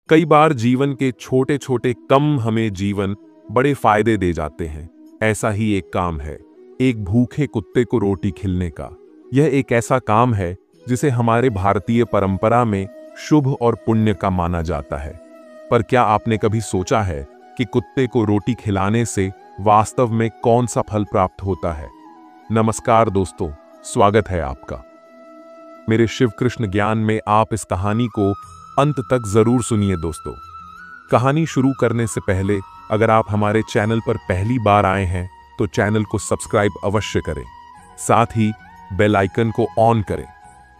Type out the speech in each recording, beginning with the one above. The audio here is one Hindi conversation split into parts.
कई बार जीवन के छोटे छोटे कम हमें जीवन बड़े फायदे दे जाते हैं। ऐसा ही एक काम है एक भूखे कुत्ते को रोटी खिलाने का। यह एक ऐसा काम है जिसे हमारे भारतीय परंपरा में शुभ और पुण्य का माना जाता है। पर क्या आपने कभी सोचा है कि कुत्ते को रोटी खिलाने से वास्तव में कौन सा फल प्राप्त होता है? नमस्कार दोस्तों, स्वागत है आपका मेरे शिव कृष्ण ज्ञान में। आप इस कहानी को अंत तक जरूर सुनिए दोस्तों। कहानी शुरू करने से पहले अगर आप हमारे चैनल पर पहली बार आए हैं तो चैनल को सब्सक्राइब अवश्य करें, साथ ही बेल आइकन को ऑन करें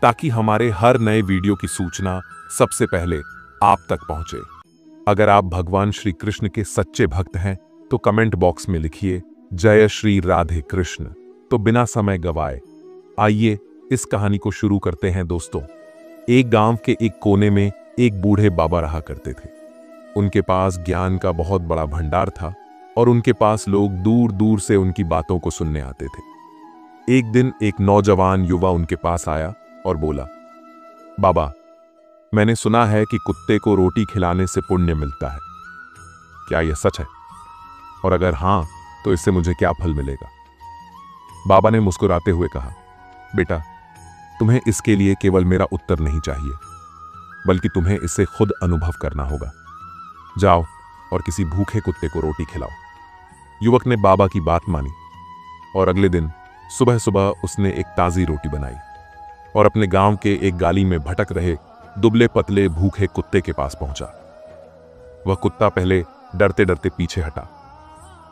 ताकि हमारे हर नए वीडियो की सूचना सबसे पहले आप तक पहुंचे। अगर आप भगवान श्री कृष्ण के सच्चे भक्त हैं तो कमेंट बॉक्स में लिखिए जय श्री राधे कृष्ण। तो बिना समय गवाए आइए इस कहानी को शुरू करते हैं दोस्तों। एक गांव के एक कोने में एक बूढ़े बाबा रहा करते थे। उनके पास ज्ञान का बहुत बड़ा भंडार था और उनके पास लोग दूर दूर से उनकी बातों को सुनने आते थे। एक दिन एक नौजवान युवा उनके पास आया और बोला, बाबा, मैंने सुना है कि कुत्ते को रोटी खिलाने से पुण्य मिलता है। क्या यह सच है? और अगर हां तो इससे मुझे क्या फल मिलेगा? बाबा ने मुस्कुराते हुए कहा, बेटा, तुम्हें इसके लिए केवल मेरा उत्तर नहीं चाहिए, बल्कि तुम्हें इसे खुद अनुभव करना होगा। जाओ और किसी भूखे कुत्ते को रोटी खिलाओ। युवक ने बाबा की बात मानी और अगले दिन सुबह सुबह उसने एक ताजी रोटी बनाई और अपने गांव के एक गाली में भटक रहे दुबले पतले भूखे कुत्ते के पास पहुंचा। वह कुत्ता पहले डरते डरते पीछे हटा,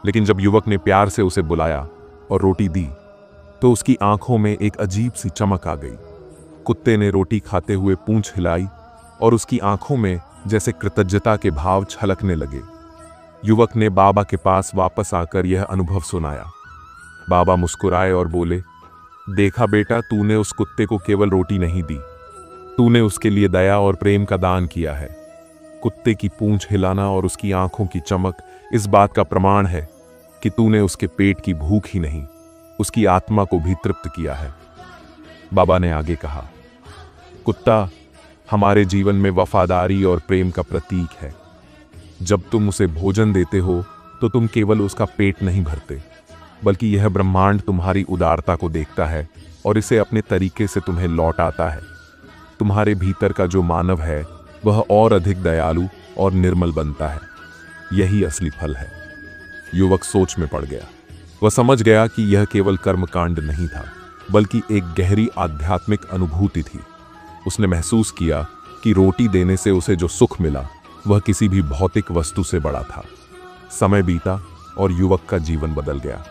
लेकिन जब युवक ने प्यार से उसे बुलाया और रोटी दी तो उसकी आंखों में एक अजीब सी चमक आ गई। कुत्ते ने रोटी खाते हुए पूंछ हिलाई और उसकी आंखों में जैसे कृतज्ञता के भाव छलकने लगे। युवक ने बाबा के पास वापस आकर यह अनुभव सुनाया। बाबा मुस्कुराए और बोले, देखा बेटा, तूने उस कुत्ते को केवल रोटी नहीं दी, तूने उसके लिए दया और प्रेम का दान किया है। कुत्ते की पूंछ हिलाना और उसकी आंखों की चमक इस बात का प्रमाण है कि तूने उसके पेट की भूख ही नहीं, उसकी आत्मा को भी तृप्त किया है। बाबा ने आगे कहा, कुत्ता हमारे जीवन में वफादारी और प्रेम का प्रतीक है। जब तुम उसे भोजन देते हो तो तुम केवल उसका पेट नहीं भरते, बल्कि यह ब्रह्मांड तुम्हारी उदारता को देखता है और इसे अपने तरीके से तुम्हें लौटाता है। तुम्हारे भीतर का जो मानव है वह और अधिक दयालु और निर्मल बनता है। यही असली फल है। युवक सोच में पड़ गया। वह समझ गया कि यह केवल कर्मकांड नहीं था, बल्कि एक गहरी आध्यात्मिक अनुभूति थी। उसने महसूस किया कि रोटी देने से उसे जो सुख मिला वह किसी भी भौतिक वस्तु से बड़ा था। समय बीता और युवक का जीवन बदल गया।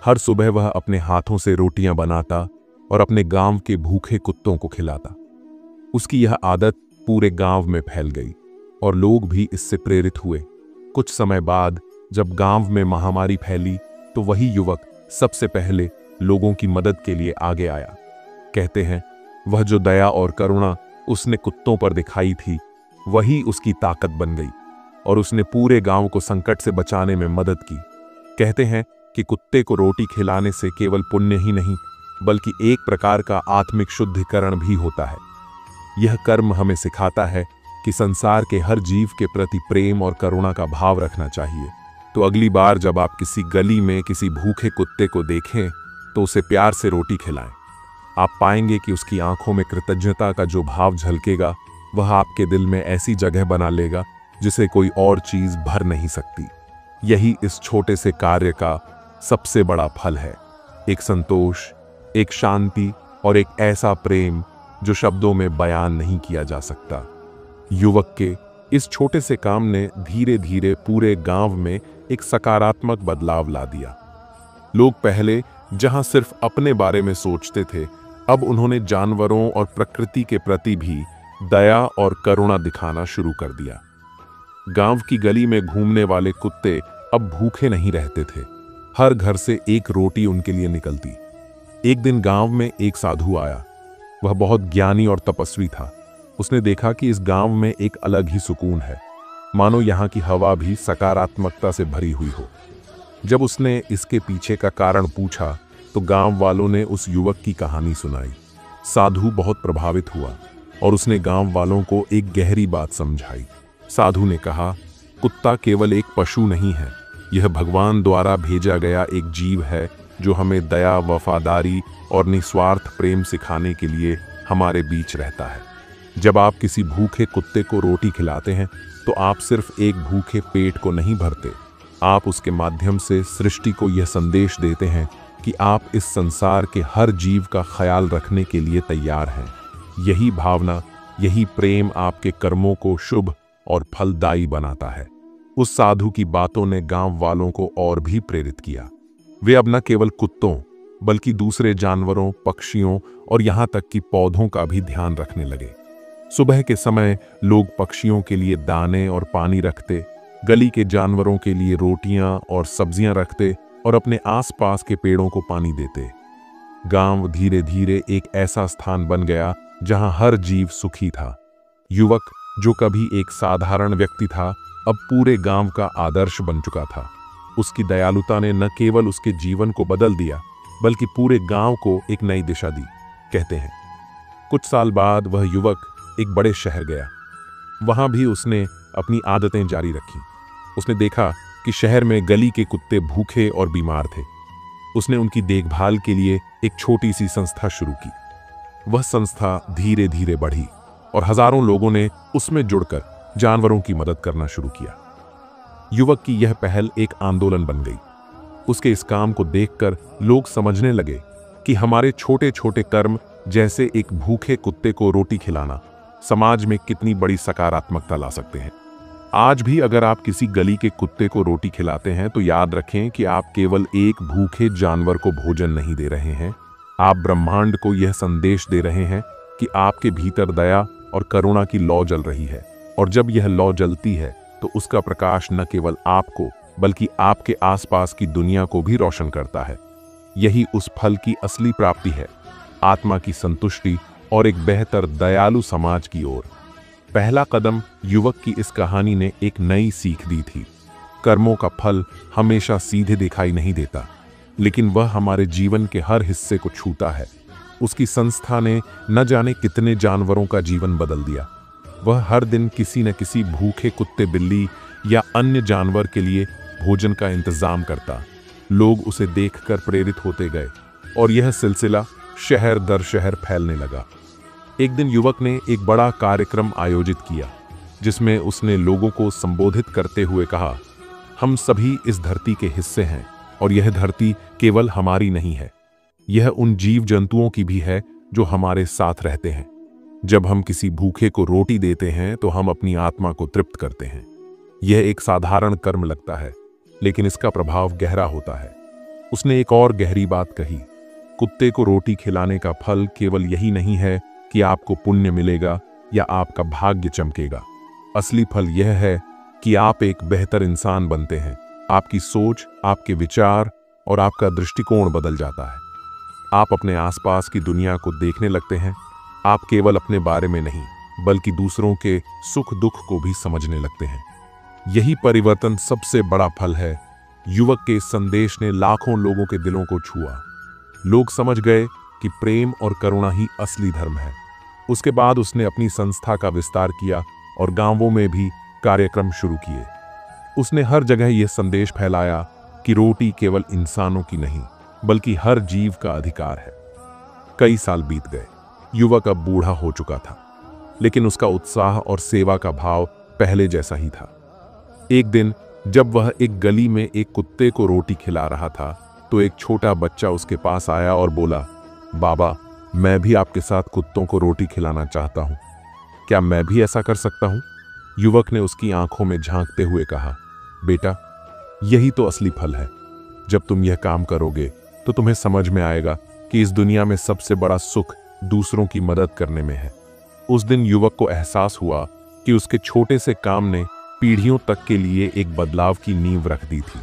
हर सुबह वह अपने हाथों से रोटियां बनाता और अपने गांव के भूखे कुत्तों को खिलाता। उसकी यह आदत पूरे गांव में फैल गई और लोग भी इससे प्रेरित हुए। कुछ समय बाद जब गांव में महामारी फैली तो वही युवक सबसे पहले लोगों की मदद के लिए आगे आया। कहते हैं, वह जो दया और करुणा उसने कुत्तों पर दिखाई थी वही उसकी ताकत बन गई और उसने पूरे गांव को संकट से बचाने में मदद की। कहते हैं कि कुत्ते को रोटी खिलाने से केवल पुण्य ही नहीं, बल्कि एक प्रकार का आत्मिक शुद्धिकरण भी होता है। यह कर्म हमें सिखाता है कि संसार के हर जीव के प्रति प्रेम और करुणा का भाव रखना चाहिए। तो अगली बार जब आप किसी गली में किसी भूखे कुत्ते को देखें तो उसे प्यार से रोटी खिलाएं। आप पाएंगे कि उसकी आंखों में कृतज्ञता का जो भाव झलकेगा वह आपके दिल में ऐसी जगह बना लेगा जिसे कोई और चीज भर नहीं सकती। यही इस छोटे से कार्य का सबसे बड़ा फल है। एक संतोष, एक शांति और एक ऐसा प्रेम जो शब्दों में बयान नहीं किया जा सकता। युवक के इस छोटे से काम ने धीरे धीरे पूरे गांव में एक सकारात्मक बदलाव ला दिया। लोग पहले जहां सिर्फ अपने बारे में सोचते थे, अब उन्होंने जानवरों और प्रकृति के प्रति भी दया और करुणा दिखाना शुरू कर दिया। गांव की गली में घूमने वाले कुत्ते अब भूखे नहीं रहते थे। हर घर से एक रोटी उनके लिए निकलती। एक दिन गांव में एक साधु आया। वह बहुत ज्ञानी और तपस्वी था। उसने देखा कि इस गांव में एक अलग ही सुकून है, मानो यहाँ की हवा भी सकारात्मकता से भरी हुई हो। जब उसने इसके पीछे का कारण पूछा तो गांव वालों ने उस युवक की कहानी सुनाई। साधु बहुत प्रभावित हुआ और उसने गांव वालों को एक गहरी बात समझाई। साधु ने कहा, कुत्ता केवल एक पशु नहीं है, यह भगवान द्वारा भेजा गया एक जीव है जो हमें दया, वफादारी और निस्वार्थ प्रेम सिखाने के लिए हमारे बीच रहता है। जब आप किसी भूखे कुत्ते को रोटी खिलाते हैं तो आप सिर्फ एक भूखे पेट को नहीं भरते, आप उसके माध्यम से सृष्टि को यह संदेश देते हैं कि आप इस संसार के हर जीव का ख्याल रखने के लिए तैयार हैं। यही भावना, यही प्रेम आपके कर्मों को शुभ और फलदायी बनाता है। उस साधु की बातों ने गांव वालों को और भी प्रेरित किया। वे अब न केवल कुत्तों बल्कि दूसरे जानवरों, पक्षियों और यहां तक कि पौधों का भी ध्यान रखने लगे। सुबह के समय लोग पक्षियों के लिए दाने और पानी रखते, गली के जानवरों के लिए रोटियां और सब्जियां रखते और अपने आसपास के पेड़ों को पानी देते। गांव धीरे धीरे एक ऐसा स्थान बन गया जहां हर जीव सुखी था। युवक, जो कभी एक साधारण व्यक्ति था, अब पूरे गांव का आदर्श बन चुका था। उसकी दयालुता ने न केवल उसके जीवन को बदल दिया बल्कि पूरे गांव को एक नई दिशा दी। कहते हैं कुछ साल बाद वह युवक एक बड़े शहर गया। वहां भी उसने अपनी आदतें जारी रखी। उसने देखा कि शहर में गली के कुत्ते भूखे और बीमार थे। उसने उनकी देखभाल के लिए एक छोटी सी संस्था शुरू की। वह संस्था धीरे धीरे बढ़ी और हजारों लोगों ने उसमें जुड़कर जानवरों की मदद करना शुरू किया। युवक की यह पहल एक आंदोलन बन गई। उसके इस काम को देखकर लोग समझने लगे कि हमारे छोटे छोटे कर्म, जैसे एक भूखे कुत्ते को रोटी खिलाना, समाज में कितनी बड़ी सकारात्मकता ला सकते हैं। आज भी अगर आप किसी गली के कुत्ते को रोटी खिलाते हैं तो याद रखें कि आप केवल एक भूखे जानवर को भोजन नहीं दे रहे हैं, आप ब्रह्मांड को यह संदेश दे रहे हैं कि आपके भीतर दया और करुणा की लौ जल रही है। और जब यह लौ जलती है तो उसका प्रकाश न केवल आपको बल्कि आपके आसपास की दुनिया को भी रोशन करता है। यही उस फल की असली प्राप्ति है, आत्मा की संतुष्टि और एक बेहतर दयालु समाज की ओर। पहला कदम युवक की इस कहानी ने एक नई सीख दी थी। कर्मों का फल हमेशा सीधे दिखाई नहीं देता, लेकिन वह हमारे जीवन के हर हिस्से को छूता है। उसकी संस्था ने न जाने कितने जानवरों का जीवन बदल दिया। वह हर दिन किसी न किसी भूखे कुत्ते, बिल्ली या अन्य जानवर के लिए भोजन का इंतजाम करता। लोग उसे देखकर प्रेरित होते गए और यह सिलसिला शहर दर शहर फैलने लगा। एक दिन युवक ने एक बड़ा कार्यक्रम आयोजित किया जिसमें उसने लोगों को संबोधित करते हुए कहा, हम सभी इस धरती के हिस्से हैं और यह धरती केवल हमारी नहीं है, यह उन जीव जंतुओं की भी है जो हमारे साथ रहते हैं। जब हम किसी भूखे को रोटी देते हैं तो हम अपनी आत्मा को तृप्त करते हैं। यह एक साधारण कर्म लगता है, लेकिन इसका प्रभाव गहरा होता है। उसने एक और गहरी बात कही, कुत्ते को रोटी खिलाने का फल केवल यही नहीं है कि आपको पुण्य मिलेगा या आपका भाग्य चमकेगा। असली फल यह है कि आप एक बेहतर इंसान बनते हैं। आपकी सोच, आपके विचार और आपका दृष्टिकोण बदल जाता है। आप अपने आसपास की दुनिया को देखने लगते हैं। आप केवल अपने बारे में नहीं बल्कि दूसरों के सुख दुख को भी समझने लगते हैं। यही परिवर्तन सबसे बड़ा फल है। युवक के इस संदेश ने लाखों लोगों के दिलों को छुआ। लोग समझ गए कि प्रेम और करुणा ही असली धर्म है। उसके बाद उसने अपनी संस्था का विस्तार किया और गांवों में भी कार्यक्रम शुरू किए। उसने हर जगह यह संदेश फैलाया कि रोटी केवल इंसानों की नहीं बल्कि हर जीव का अधिकार है। कई साल बीत गए। युवक अब बूढ़ा हो चुका था, लेकिन उसका उत्साह और सेवा का भाव पहले जैसा ही था। एक दिन जब वह एक गली में एक कुत्ते को रोटी खिला रहा था तो एक छोटा बच्चा उसके पास आया और बोला, बाबा, मैं भी आपके साथ कुत्तों को रोटी खिलाना चाहता हूं, क्या मैं भी ऐसा कर सकता हूं? युवक ने उसकी आंखों में झांकते हुए कहा, बेटा, यही तो असली फल है। जब तुम यह काम करोगे तो तुम्हें समझ में आएगा कि इस दुनिया में सबसे बड़ा सुख दूसरों की मदद करने में है। उस दिन युवक को एहसास हुआ कि उसके छोटे से काम ने पीढ़ियों तक के लिए एक बदलाव की नींव रख दी थी।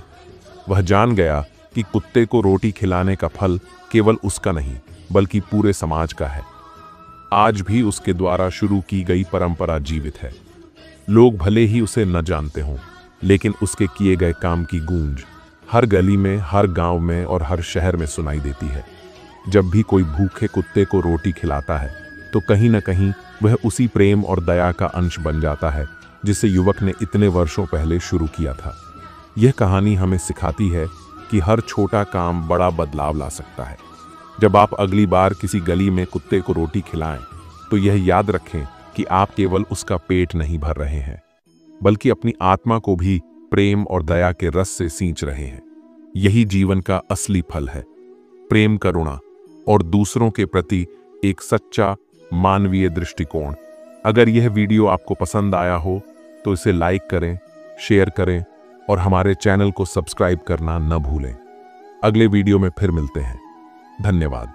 वह जान गया कि कुत्ते को रोटी खिलाने का फल केवल उसका नहीं बल्कि पूरे समाज का है। आज भी उसके द्वारा शुरू की गई परंपरा जीवित है। लोग भले ही उसे न जानते हों, लेकिन उसके किए गए काम की गूंज हर गली में, हर गांव में और हर शहर में सुनाई देती है। जब भी कोई भूखे कुत्ते को रोटी खिलाता है तो कहीं न कहीं वह उसी प्रेम और दया का अंश बन जाता है जिसे युवक ने इतने वर्षों पहले शुरू किया था। यह कहानी हमें सिखाती है कि हर छोटा काम बड़ा बदलाव ला सकता है। जब आप अगली बार किसी गली में कुत्ते को रोटी खिलाएं, तो यह याद रखें कि आप केवल उसका पेट नहीं भर रहे हैं, बल्कि अपनी आत्मा को भी प्रेम और दया के रस से सींच रहे हैं। यही जीवन का असली फल है, प्रेम, करुणा और दूसरों के प्रति एक सच्चा मानवीय दृष्टिकोण। अगर यह वीडियो आपको पसंद आया हो तो इसे लाइक करें, शेयर करें और हमारे चैनल को सब्सक्राइब करना न भूलें। अगले वीडियो में फिर मिलते हैं। धन्यवाद।